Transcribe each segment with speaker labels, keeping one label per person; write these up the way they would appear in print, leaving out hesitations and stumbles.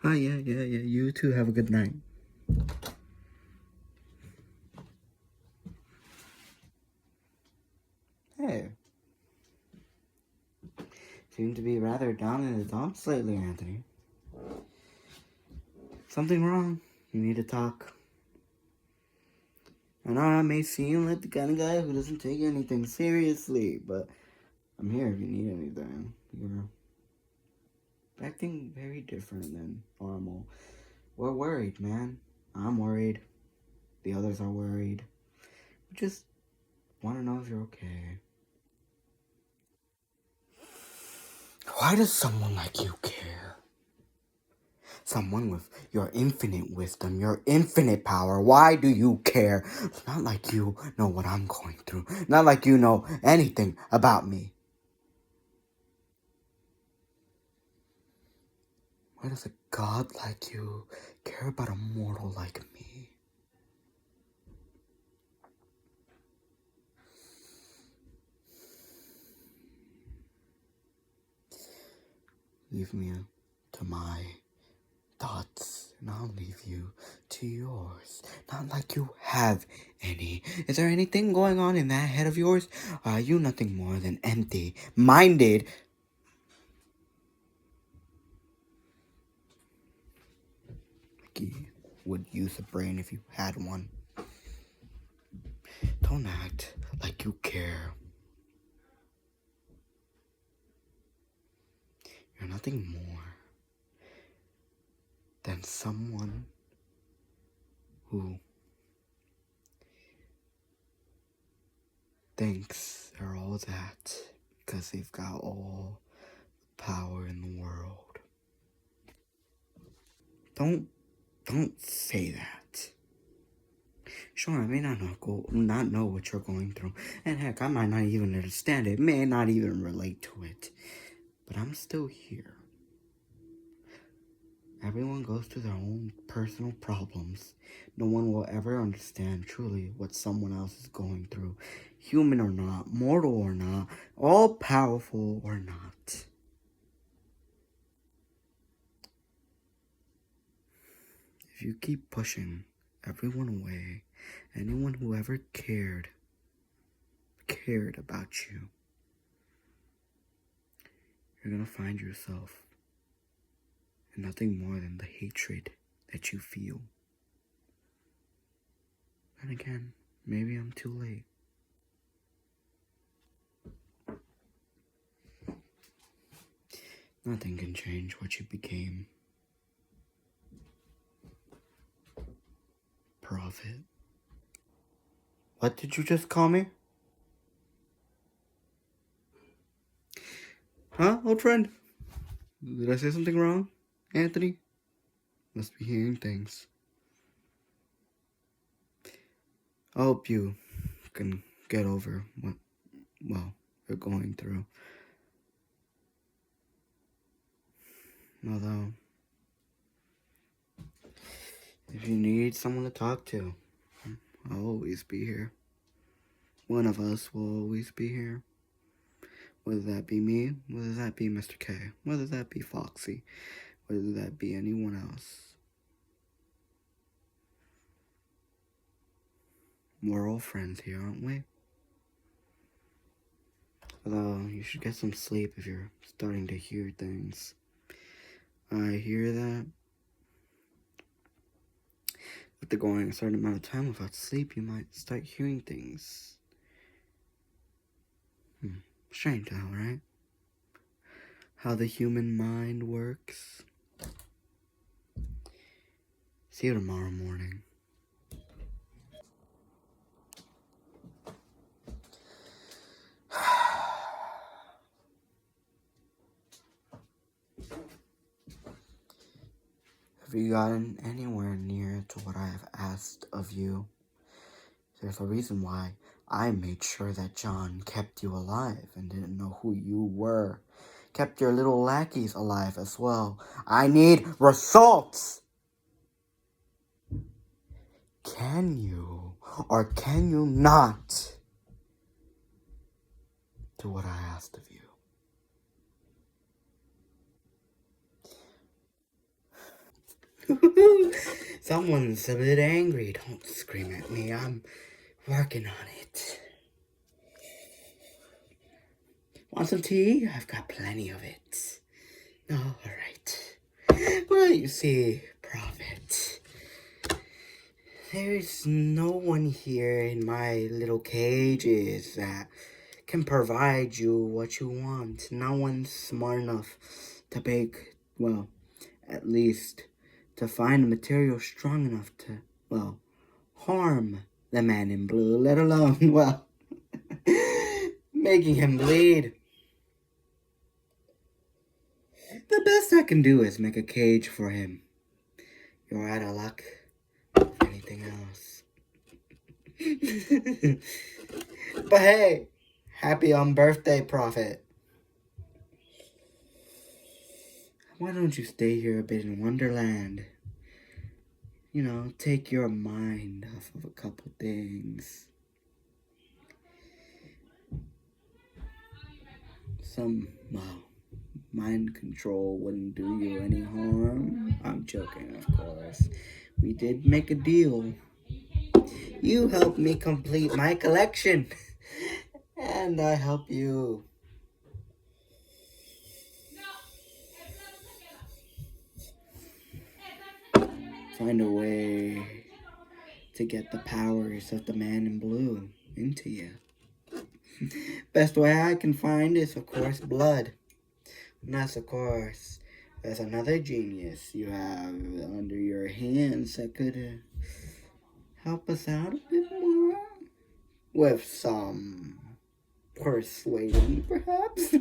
Speaker 1: Oh, yeah. You too have a good night. Hey. Seem to be rather down in the dumps lately, Anthony. Something wrong? You need to talk. I know I may seem like the kind of guy who doesn't take anything seriously, but I'm here if you need anything. You're acting very different than normal. We're worried, man. I'm worried. The others are worried. We just want to know if you're okay. Why does someone like you care? Someone with your infinite wisdom, your infinite power. Why do you care? It's not like you know what I'm going through. Not like you know anything about me. Why does a god like you care about a mortal like me? Leave me to my thoughts, and I'll leave you to yours. Not like you have any. Is there anything going on in that head of yours? Are you nothing more than empty-minded? You would use a brain if you had one. Don't act like you care. You're nothing more than someone who thinks they're all that because they've got all the power in the world. Don't say that. Sure, I may not know what you're going through, and heck, I might not even understand it, may not even relate to it, but I'm still here. Everyone goes through their own personal problems. No one will ever understand truly what someone else is going through, human or not, mortal or not, all-powerful or not. If you keep pushing everyone away, anyone who ever cared about you, you're gonna find yourself in nothing more than the hatred that you feel. And again, maybe I'm too late. Nothing can change what you became. Prophet. What did you just call me? Huh, old friend? Did I say something wrong, Anthony? Must be hearing things. I hope you can get over what, well, you're going through. Although, if you need someone to talk to, I'll always be here. One of us will always be here. Whether that be me, whether that be Mr. K, whether that be Foxy, whether that be anyone else. We're all friends here, aren't we? Although, you should get some sleep if you're starting to hear things. I hear that. After going a certain amount of time without sleep, you might start hearing things. Strange how, right? How the human mind works. See you tomorrow morning. Have you gotten anywhere near to what I have asked of you? There's a reason why I made sure that John kept you alive and didn't know who you were. Kept your little lackeys alive as well. I need results! Can you or can you not do what I asked of you? Someone's a bit angry. Don't scream at me. I'm working on it. Want some tea? I've got plenty of it. No, alright. Well, you see, Prophet, there's no one here in my little cages that can provide you what you want. No one's smart enough to make, well, at least to find a material strong enough to, well, harm the man in blue, let alone, well, making him bleed. The best I can do is make a cage for him. You're out of luck. Anything else? But hey, happy on birthday, Prophet. Why don't you stay here a bit in Wonderland? You know, take your mind off of a couple things. Well, mind control wouldn't do you any harm. I'm joking, of course. We did make a deal. You helped me complete my collection. And I help you. Find a way to get the powers of the man in blue into you. Best way I can find is, of course, blood. Unless, of course, there's another genius you have under your hands that could help us out a bit more. With some persuading, perhaps.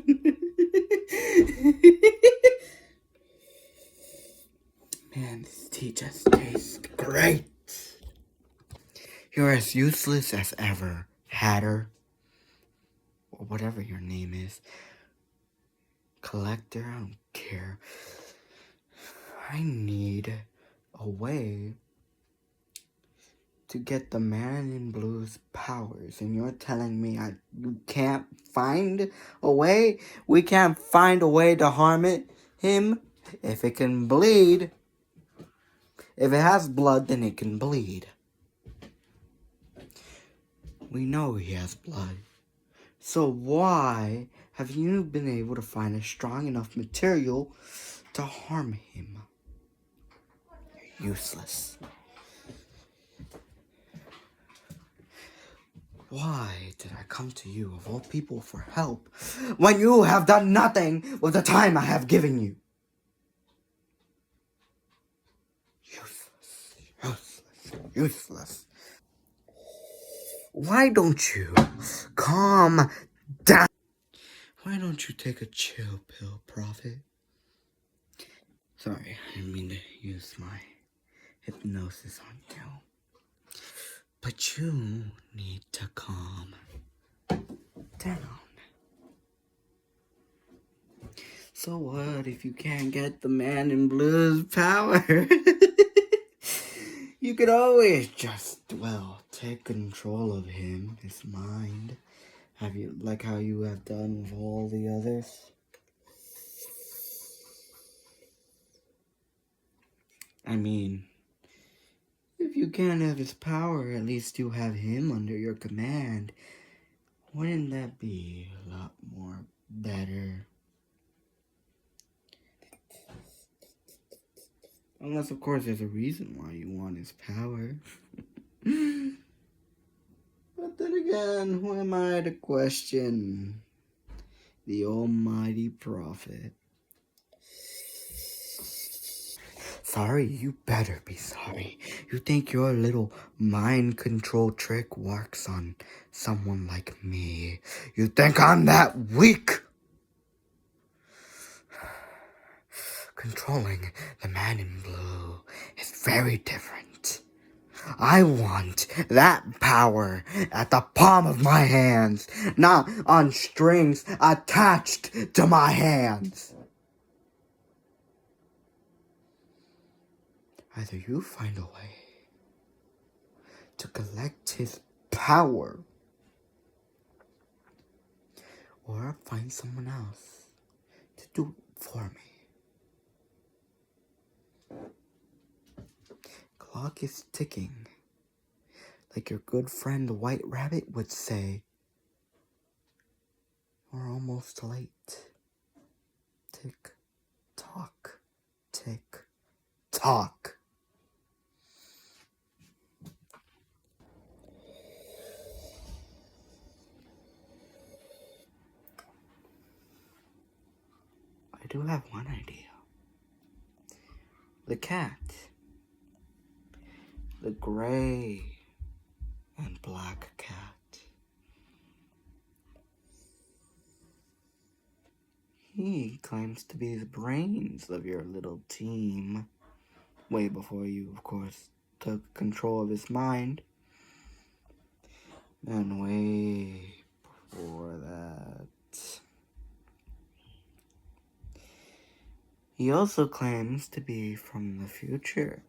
Speaker 1: Man, this tea just tastes great. You're as useless as ever, Hatter. Or whatever your name is. Collector, I don't care. I need a way to get the man in blue's powers. And you're telling me you can't find a way? We can't find a way to harm him? If it can bleed. If it has blood, then it can bleed. We know he has blood. So why have you been able to find a strong enough material to harm him? You're useless. Why did I come to you, of all people, for help, when you have done nothing with the time I have given you? Useless, useless, useless. Why don't you calm down? Why don't you take a chill pill, Prophet? Sorry, I didn't mean to use my hypnosis on you. But you need to calm down. So what if you can't get the man in blue's power? You could always just, well, take control of him, his mind. Have you, like how you have done with all the others? I mean, if you can't have his power, at least you have him under your command. Wouldn't that be a lot more better? Unless, of course, there's a reason why you want his power. But then again, who am I to question the almighty Prophet? Sorry, you better be sorry. You think your little mind control trick works on someone like me? You think I'm that weak? Controlling the man in blue is very different. I want that power at the palm of my hands, not on strings attached to my hands. Either you find a way to collect his power, or find someone else to do it for me. clock is ticking. Like your good friend White Rabbit would say, we're almost late. Tick, tock, tick, tock. I do have one idea. The cat. The gray and black cat. He claims to be the brains of your little team. Way before you, of course, took control of his mind. And way before that. He also claims to be from the future.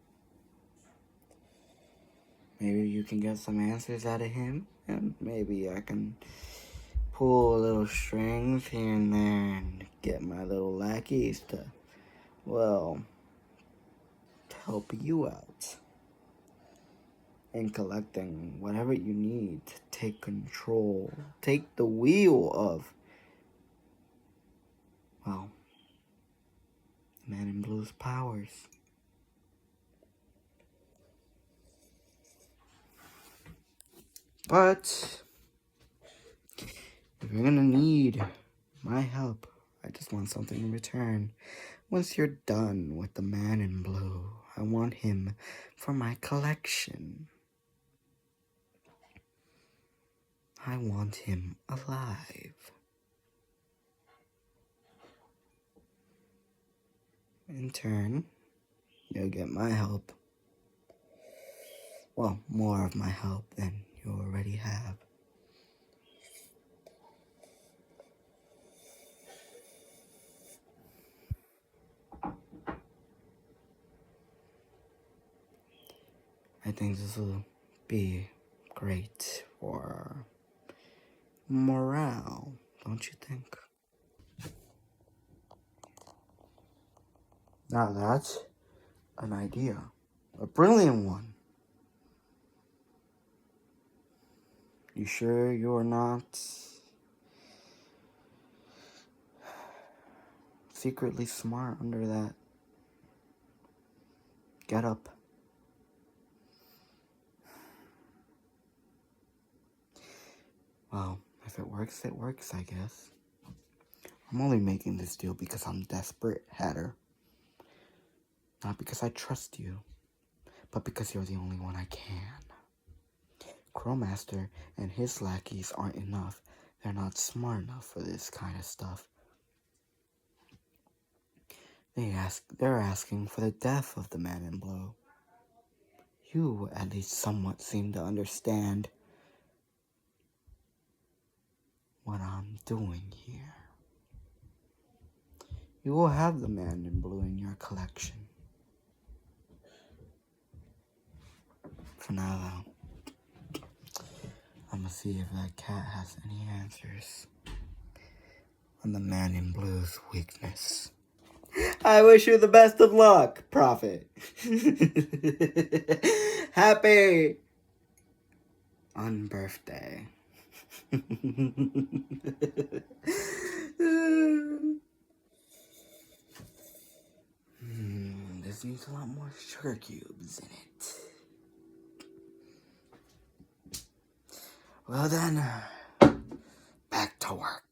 Speaker 1: Maybe you can get some answers out of him, and maybe I can pull a little strings here and there and get my little lackeys to, well, help you out in collecting whatever you need to take control, take the wheel of, well, Man in Blue's powers. But if you're gonna need my help, I just want something in return. Once you're done with the Man in Blue, I want him for my collection. I want him alive. In turn, you'll get my help. Well, more of my help than you already have. I think this will be great for morale, don't you think? Now that's an idea. A brilliant one. You sure you're not secretly smart under that getup? Well, if it works, I guess. I'm only making this deal because I'm desperate, Hatter. Not because I trust you, but because you're the only one I can. Crowmaster and his lackeys aren't enough. They're not smart enough for this kind of stuff. They're asking for the death of the Man in Blue. You at least somewhat seem to understand what I'm doing here. You will have the Man in Blue in your collection. For now, though, I'm gonna see if that cat has any answers on the Man in Blue's weakness. I wish you the best of luck, Prophet. Happy unbirthday. This needs a lot more sugar cubes in it. Well then, back to work.